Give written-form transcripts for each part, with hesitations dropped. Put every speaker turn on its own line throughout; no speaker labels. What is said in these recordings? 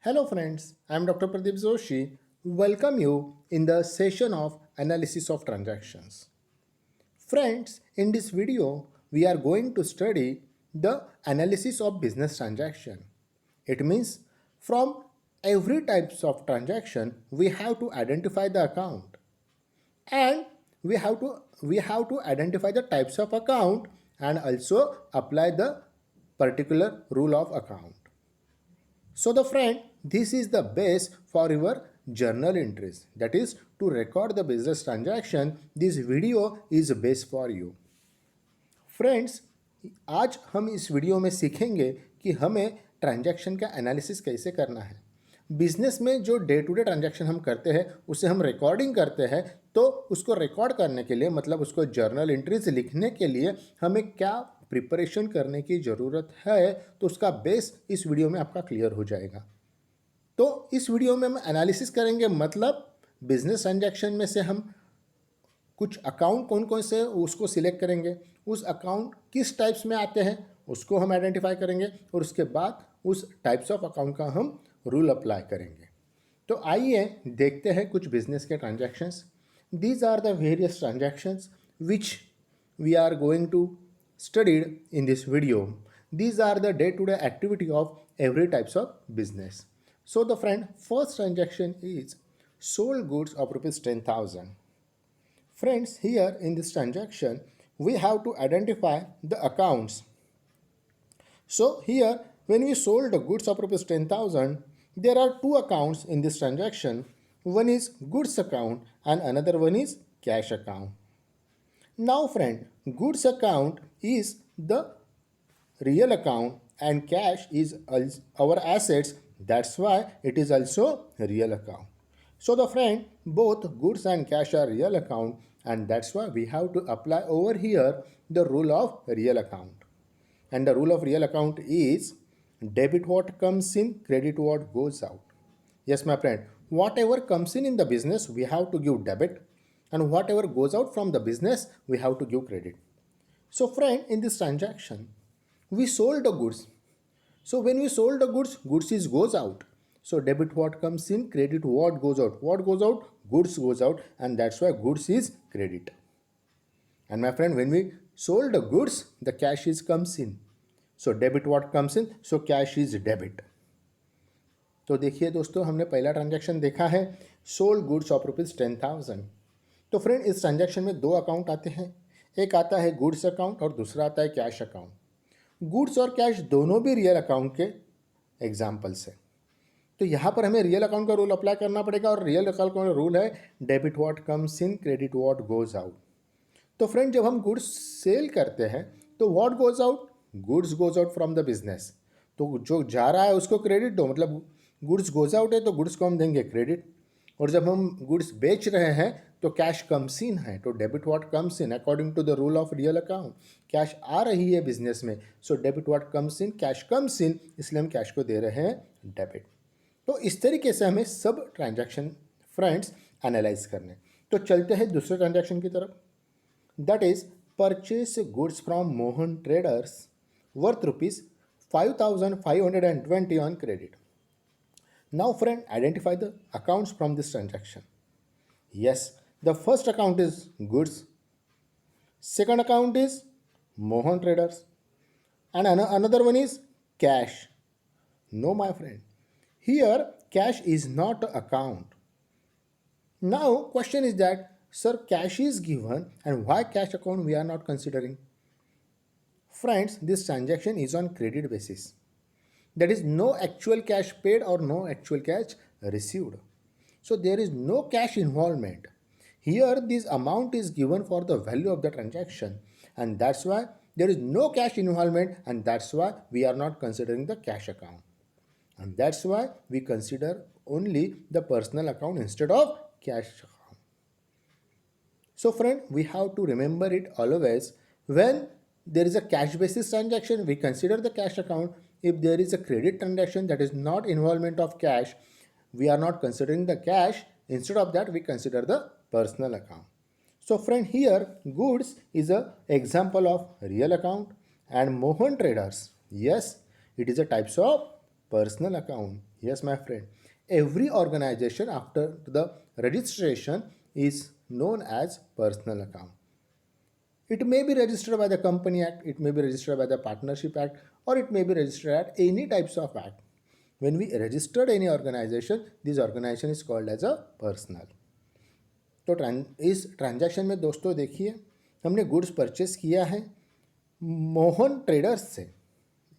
Hello friends, I am Dr. Pradeep Joshi. Welcome you in the session of analysis of transactions. Friends, in this video, we are going to study the analysis of business transaction. It means from every types of transaction, we have to identify the account and we have to identify the types of account and also apply the particular rule of account. So the friend, this is the base for your journal entries. That is to record the business transaction. This video is best for you. Friends, आज हम इस video में सीखेंगे कि हमें transaction का analysis कैसे करना है। बिजनेस में जो डे टू डे ट्रांजैक्शन हम करते हैं उसे हम रिकॉर्डिंग करते हैं, तो उसको रिकॉर्ड करने के लिए मतलब उसको जर्नल एंट्रीज लिखने के लिए हमें क्या प्रिपरेशन करने की ज़रूरत है, तो उसका बेस इस वीडियो में आपका क्लियर हो जाएगा। तो इस वीडियो में हम एनालिसिस करेंगे, मतलब बिजनेस ट्रांजैक्शन में से हम कुछ अकाउंट कौन कौन से उसको सिलेक्ट करेंगे, उस अकाउंट किस टाइप्स में आते हैं उसको हम आइडेंटिफाई करेंगे और उसके बाद उस टाइप्स ऑफ अकाउंट का हम रूल अप्लाई करेंगे। तो आइए देखते हैं कुछ बिजनेस के transactions. These are the various transactions which we are going to studied in this video. These are the day-to-day activity of every types of business. So the friend, first transaction is sold goods of rupees 10,000. Friends, here in this transaction, we have to identify the accounts. So here, when we sold the goods of rupees 10,000, there are two accounts in this transaction. One is goods account and another one is cash account. Now friend, goods account is the real account and cash is our assets. That's why it is also a real account. So the friend, both goods and cash are real account, and that's why we have to apply over here the rule of real account. And the rule of real account is debit what comes in, credit what goes out. Yes, my friend, whatever comes in the business, we have to give debit, and whatever goes out from the business, we have to give credit. So friend, in this transaction, we sold the goods. So when we sold the goods, goods is goes out. So debit what comes in, credit what goes out. What goes out? Goods goes out, and that's why goods is credit. And my friend, when we sold the goods, the cash is comes in. So debit what comes in, so cash is debit. तो देखिए दोस्तों, हमने पहला transaction देखा है, sold goods of rupees 10,000. तो friend, इस transaction में दो अकाउंट आते हैं, एक आता है गुड्स अकाउंट और दूसरा आता है कैश अकाउंट. गुड्स और कैश दोनों भी रियल अकाउंट के एग्जाम्पल्स हैं. तो यहाँ पर हमें रियल अकाउंट का रूल अप्लाई करना पड़ेगा, और रियल अकाउंट का रूल है debit what comes in, credit what goes out. तो फ्रेंड, जब हम गुड्स सेल करते हैं तो what goes out, goods goes out from the business. तो जो जा रहा है उसको क्रेडिट दो, मतलब गुड्स गोज आउट है तो गुड्स को हम देंगे क्रेडिट. और जब हम गुड्स बेच रहे हैं तो कैश कम्स इन है, तो debit what comes in according to the rule of real account. Cash आ रही है बिजनेस में, so debit what comes in, cash comes in, इसलिए हम कैश को दे रहे हैं डेबिट. तो इस तरीके से हमें सब ट्रांजैक्शन फ्रेंड्स एनालाइज करने. तो चलते हैं दूसरे ट्रांजैक्शन की तरफ. That is purchase goods from Mohan traders worth rupees 5,520 on credit. Now friend, identify the accounts from this transaction. Yes, the first account is goods, second account is Mohan Traders, and another one is cash. No, my friend, here cash is not an account. Now question is that, sir, cash is given and why cash account we are not considering? Friends, this transaction is on credit basis. That is no actual cash paid or no actual cash received. So there is no cash involvement. Here this amount is given for the value of the transaction, and that's why there is no cash involvement, and that's why we are not considering the cash account. And that's why we consider only the personal account instead of cash account. So friend, we have to remember it always. When there is a cash basis transaction, we consider the cash account. If there is a credit transaction that is not involvement of cash, we are not considering the cash. Instead of that, we consider the personal account. So friend, here goods is a example of real account, and Mohan Traders, yes, it is a types of personal account. Yes, my friend. Every organization after the registration is known as personal account. It may be registered by the Company Act, it may be registered by the Partnership Act, or it may be registered at any types of act. When we registered any organization, this organization is called as a personal. तो इस transaction में दोस्तों देखिए, हमने goods purchase किया है Mohan traders से,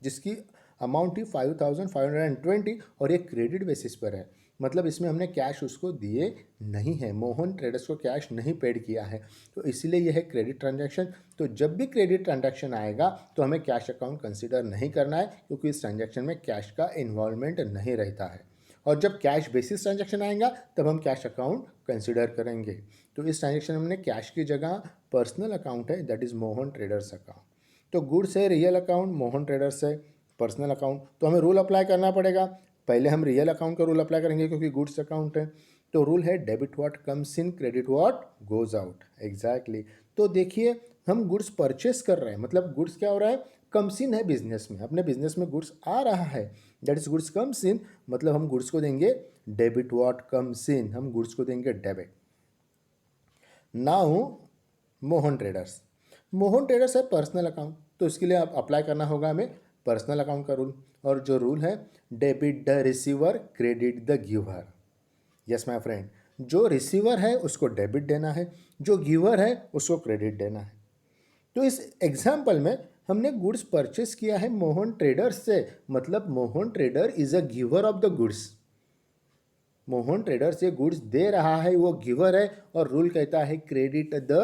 जिसकी अमाउंट थी 5520 और ये क्रेडिट बेसिस पर है। मतलब इसमें हमने कैश उसको दिए नहीं है, मोहन ट्रेडर्स को कैश नहीं पेड किया है, तो इसलिए यह है क्रेडिट ट्रांजैक्शन। तो जब भी क्रेडिट ट्रांजैक्शन आएगा तो हमें कैश अकाउंट कंसिडर नहीं करना है, क्योंकि इस ट्रांजैक्शन में कैश का इन्वॉल्वमेंट नहीं रहता है। और जब कैश बेसिस ट्रांजैक्शन आएगा तब हम कैश अकाउंट कंसिडर करेंगे। तो इस ट्रांजैक्शन में हमने कैश की जगह पर्सनल अकाउंट है, that is Mohan traders account. तो गुड्स है रियल अकाउंट, मोहन ट्रेडर्स है पर्सनल अकाउंट। तो हमें रूल अप्लाई करना पड़ेगा। पहले हम रियल अकाउंट का रूल अप्लाई करेंगे क्योंकि गुड्स अकाउंट है। तो रूल है debit what comes in, credit what goes out. Exactly. तो देखिए हम गुड्स परचेस कर रहे हैं, मतलब गुड्स क्या हो रहा है, कम्स इन है बिजनेस में, अपने बिजनेस में गुड्स आ रहा है, that is goods comes in. मतलब हम गुड्स को देंगे डेबिट व्हाट कम्स इन, हम गुड्स को देंगे debit. Now Mohan traders, Mohan traders है पर्सनल अकाउंट, तो इसके लिए आप अप्लाई करना होगा हमें पर्सनल अकाउंट का रूल। और जो रूल है debit the receiver credit the giver. Yes my friend, जो रिसीवर है उसको डेबिट देना है, जो गिवर है उसको क्रेडिट देना है। तो इस एग्जाम्पल में हमने गुड्स परचेस किया है मोहन ट्रेडर्स से, मतलब Mohan trader is a giver of the goods. Mohan traders ये गुड्स दे रहा है, वो गिवर है, और रूल कहता है क्रेडिट द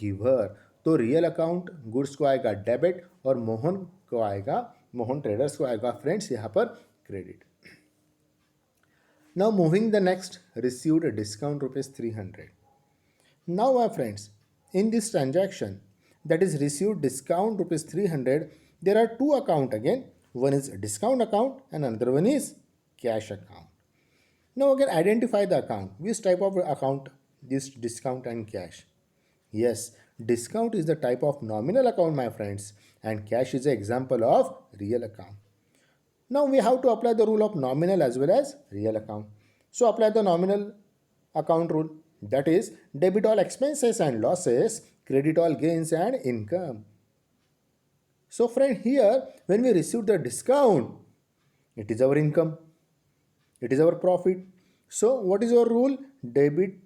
गिवर। तो रियल अकाउंट गुड्स को आएगा डेबिट और मोहन को आएगा, मोहन ट्रेडर्स को आएगा फ्रेंड्स यहाँ पर credit. Now moving the next, received discount ₹300। Now my friends, in this transaction, that is received discount ₹300, there are two account again. One is discount account and another one is cash account. Now again identify the account. Which type of account this discount and cash? Yes, discount is the type of nominal account, my friends, and cash is an example of real account. Now we have to apply the rule of nominal as well as real account. So apply the nominal account rule, that is debit all expenses and losses, credit all gains and income. So friend, here when we receive the discount, it is our income, it is our profit. So what is our rule? Debit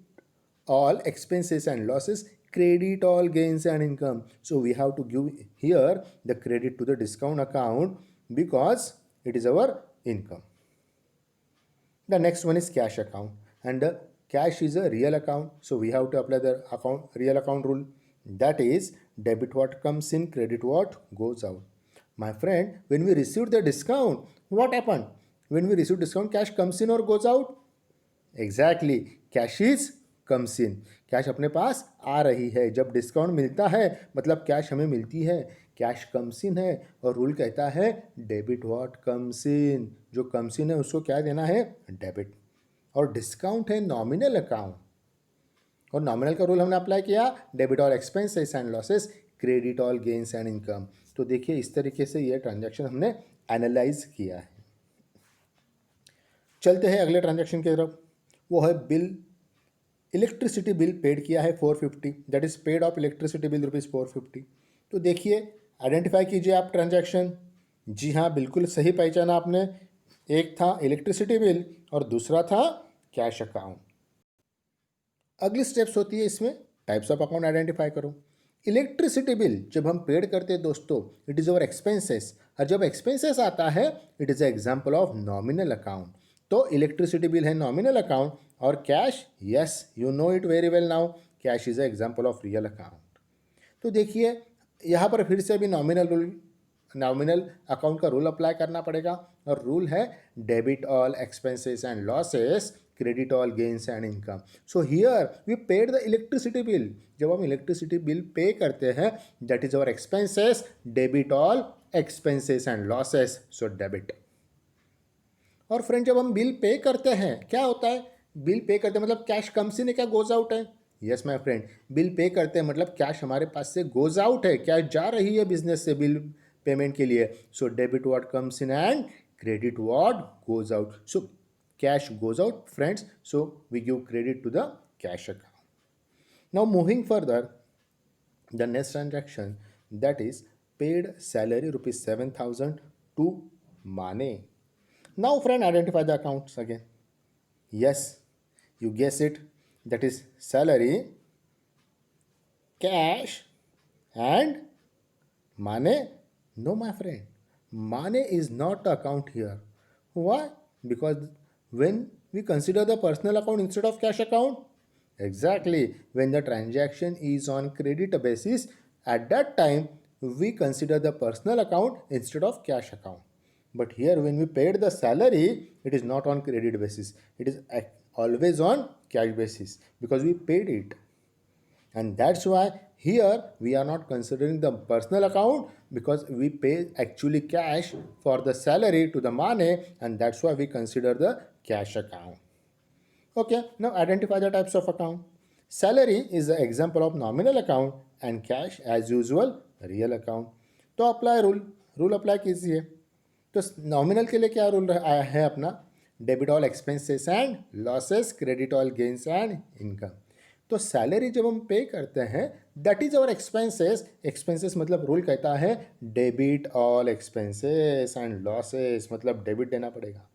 all expenses and losses, credit all gains and income. So we have to give here the credit to the discount account because it is our income. The next one is cash account, and the cash is a real account, so we have to apply the real account rule, that is debit what comes in, credit what goes out. My friend, when we received the discount, what happened? When we receive discount, cash comes in or goes out? Exactly, cash is comes in, cash अपने पास आ रही है। जब discount मिलता है मतलब cash हमें मिलती है, कैश कम्स इन है, और रूल कहता है डेबिट व्हाट कम्स इन, जो कम्स इन है उसको क्या देना है, डेबिट। और डिस्काउंट है नॉमिनल अकाउंट, और नॉमिनल का रूल हमने अप्लाई किया, debit all expenses and losses, credit all gains and income. तो देखिए इस तरीके से ये ट्रांजैक्शन हमने एनालाइज किया है। चलते हैं अगले ट्रांजैक्शन की तरफ, वो है बिल, इलेक्ट्रिसिटी बिल पेड किया है 450, that is paid of electricity bill ₹450। तो देखिए आइडेंटिफाई कीजिए आप ट्रांजैक्शन। जी हाँ, बिल्कुल सही पहचाना आपने, एक था इलेक्ट्रिसिटी बिल और दूसरा था कैश अकाउंट। अगली स्टेप्स होती है इसमें, टाइप्स ऑफ अकाउंट आइडेंटिफाई करो। इलेक्ट्रिसिटी बिल जब हम पेड करते हैं दोस्तों, इट इज़ अवर एक्सपेंसेस, और जब एक्सपेंसेस आता है it is a example of nominal account. तो इलेक्ट्रिसिटी बिल है नॉमिनल अकाउंट, और cash, yes you know it very well now, cash is a example of real account. तो देखिए यहाँ पर फिर से भी नॉमिनल अकाउंट का रूल अप्लाई करना पड़ेगा, और रूल है debit all expenses and losses, credit all gains and income. So here we paid the electricity bill, जब हम इलेक्ट्रिसिटी बिल पे करते हैं that is our expenses, debit all expenses and losses, so debit. और friend जब हम bill pay करते हैं क्या होता है, बिल पे करते हैं मतलब कैश कम्स इन है क्या गोज आउट है? Yes my friend, bill pay करते हैं मतलब कैश हमारे पास से गोज आउट है, कैश जा रही है बिजनेस से बिल पेमेंट के लिए। सो debit what comes in and credit what goes out. So cash goes out, friends. So we give credit to the cash account. Now moving further, the next transaction, that is paid salary rupees 7,000 to Mane. Now friend, identify the accounts again. Yes, you guess it. That is salary, cash, and Mane? No, my friend. Mane is not the account here. Why? Because when we consider the personal account instead of cash account, exactly, when the transaction is on credit basis, at that time we consider the personal account instead of cash account. But here, when we paid the salary, it is not on credit basis. It is always on cash basis because we paid it. And that's why here we are not considering the personal account because we pay actually cash for the salary to the money, and that's why we consider the cash account. Okay, now identify the types of account. Salary is the example of nominal account and cash as usual real account. तो apply rule apply कीजिए. तो nominal के लिए क्या rule है अपना? Debit all expenses and losses, credit all gains and income. तो salary जब हम पे करते हैं that is our expenses. Expenses मतलब रूल कहता है debit all expenses and losses, मतलब डेबिट देना पड़ेगा.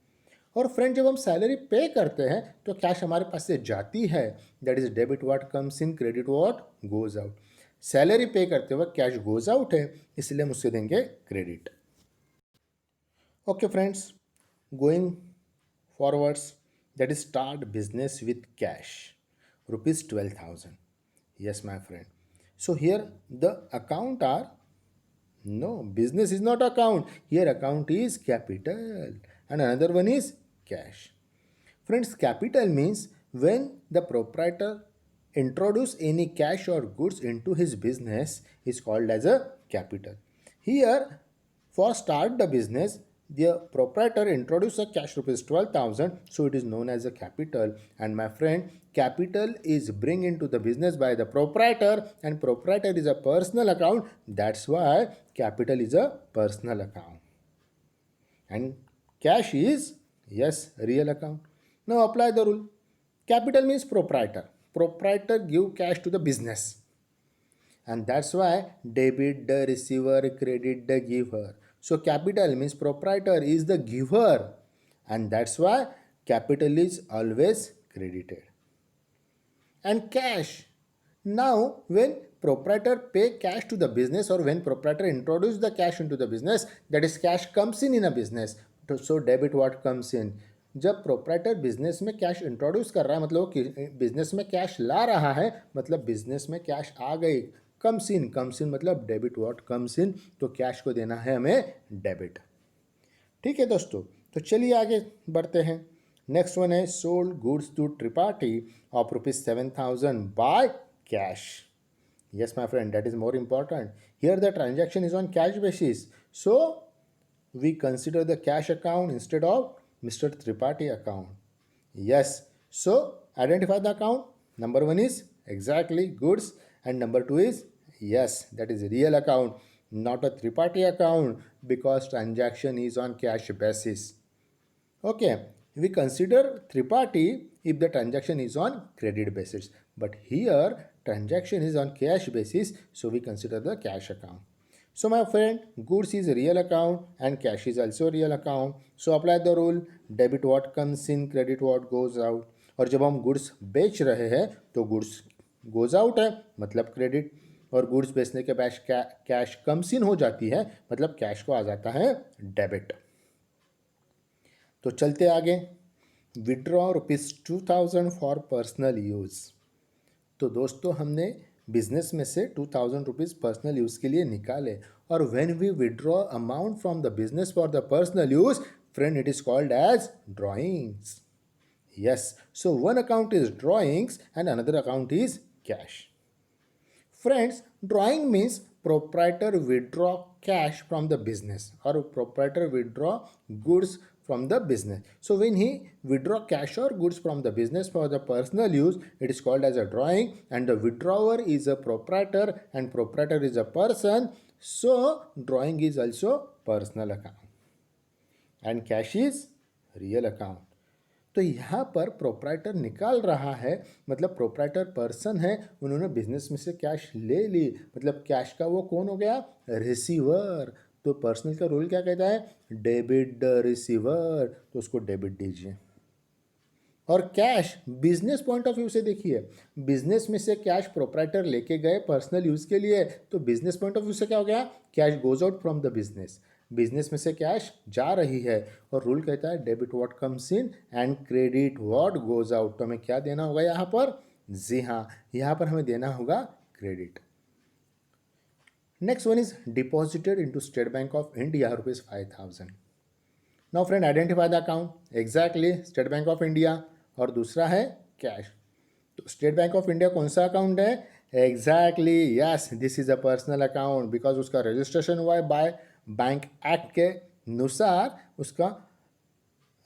और फ्रेंड जब हम सैलरी पे करते हैं तो कैश हमारे पास से जाती है. That is debit what comes in, credit what goes out. Salary पे करते वक्त कैश गोज आउट है, इसलिए हम उससे देंगे credit. Okay friends, going forwards, that is start business with cash rupees 12,000. Yes, my friend. So here the account are, no, business is not account. Here account is capital and another one is cash. Friends, capital means when the proprietor introduce any cash or goods into his business is called as a capital. Here for start the business, the proprietor introduced a cash rupees 12,000, so it is known as a capital. And my friend, capital is bring into the business by the proprietor, and proprietor is a personal account. That's why capital is a personal account. And cash is, yes, real account. Now apply the rule. Capital means proprietor. Proprietor give cash to the business. And that's why debit the receiver, credit the giver. So capital means proprietor is the giver, and that's why capital is always credited. And cash, now when proprietor pay cash to the business or when proprietor introduce the cash into the business, that is cash comes in a business. So debit what comes in. जब proprietor business में cash introduce कर रहा है, मतलब business में cash ला रहा है, मतलब बिजनेस में कैश आ गई. कम्स इन मतलब डेबिट व्हाट कम्स इन, तो कैश को देना है हमें डेबिट. ठीक है दोस्तों, तो चलिए आगे बढ़ते हैं. नेक्स्ट वन है sold goods to Tripathi of rupees 7,000 by cash. Yes my friend, that is more important. Here the transaction is on cash basis, so we consider the cash account instead of Mr. Tripathi account. Yes, so identify the account. Number one is exactly goods, and number two is, yes, that is real account, not a Tripathi account, because transaction is on cash basis. Okay, we consider Tripathi if the transaction is on credit basis, but here transaction is on cash basis, so we consider the cash account. So my friend, goods is a real account and cash is also real account. So apply the rule, debit what comes in, credit what goes out. और जब हम goods बेच रहे हैं तो goods goes out है, मतलब credit, और गुड्स बेचने के बाद कैश कम्स इन हो जाती है, मतलब कैश को आ जाता है डेबिट. तो चलते आगे. Withdraw rupees 2,000 for personal use. तो दोस्तों हमने बिजनेस में से 2,000 रुपीज़ पर्सनल यूज़ के लिए निकाले, और when we withdraw amount from the business for the personal use, friend, it is called as drawings. Yes, so one account is drawings and another account is cash. Friends, drawing means proprietor withdraw cash from the business or proprietor withdraw goods from the business. So when he withdraw cash or goods from the business for the personal use, it is called as a drawing, and the withdrawer is a proprietor and proprietor is a person. So drawing is also personal account. And cash is real account. तो यहाँ पर proprietor निकाल रहा है, मतलब proprietor person है, उन्होंने business में से कैश ले ली, मतलब कैश का वो कौन हो गया, रिसीवर। तो पर्सनल का रोल क्या कहता है, डेबिट द रिसीवर, तो उसको डेबिट दीजिए। और cash business point of view से देखिए, बिजनेस में से कैश प्रोप्राइटर लेके गए पर्सनल यूज के लिए, तो बिजनेस पॉइंट ऑफ व्यू से क्या हो गया, cash goes out from the business, business में से कैश जा रही है। और रूल कहता है debit what comes in and credit what goes out. तो हमें क्या देना होगा यहाँ पर, जी हाँ, यहाँ पर हमें देना होगा credit. Next one is deposited into state bank of India ₹5,000। Now friend identify the account, exactly state bank of India, और दूसरा है कैश। तो स्टेट बैंक ऑफ इंडिया कौन सा अकाउंट है, exactly yes, this is a personal account, because उसका registration हुआ है बाय बैंक एक्ट के अनुसार, उसका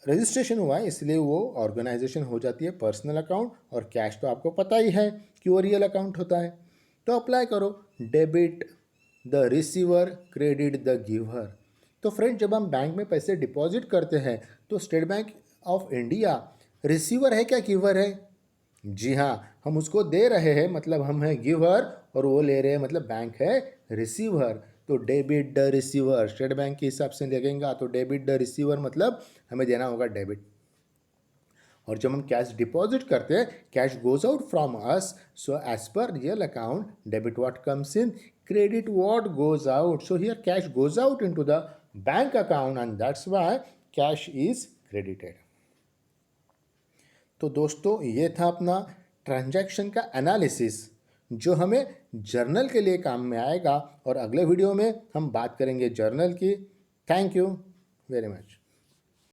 रजिस्ट्रेशन हुआ है, इसलिए वो ऑर्गेनाइजेशन हो जाती है पर्सनल अकाउंट। और कैश तो आपको पता ही है कि वो रियल अकाउंट होता है। तो अप्लाई करो, debit the receiver credit the giver. तो फ्रेंड जब हम बैंक में पैसे डिपॉजिट करते हैं तो state bank of India receiver है क्या गिवर है, जी हाँ, हम उसको दे रहे हैं, मतलब हम हैं गिवर, और वो ले रहे हैं मतलब बैंक है रिसीवर। तो debit the receiver state bank के हिसाब से देखेंगे, तो डेबिट द रिसीवर मतलब हमें देना होगा डेबिट। और जब हम कैश डिपॉजिट करते हैं, cash goes out from us, so as per real account debit what comes in, credit what goes out. So here cash goes out into the bank account and that's why cash is credited. तो दोस्तों ये था अपना transaction का analysis, जो हमें journal के लिए काम में आएगा, और अगले वीडियो में हम बात करेंगे जर्नल की। Thank you very much.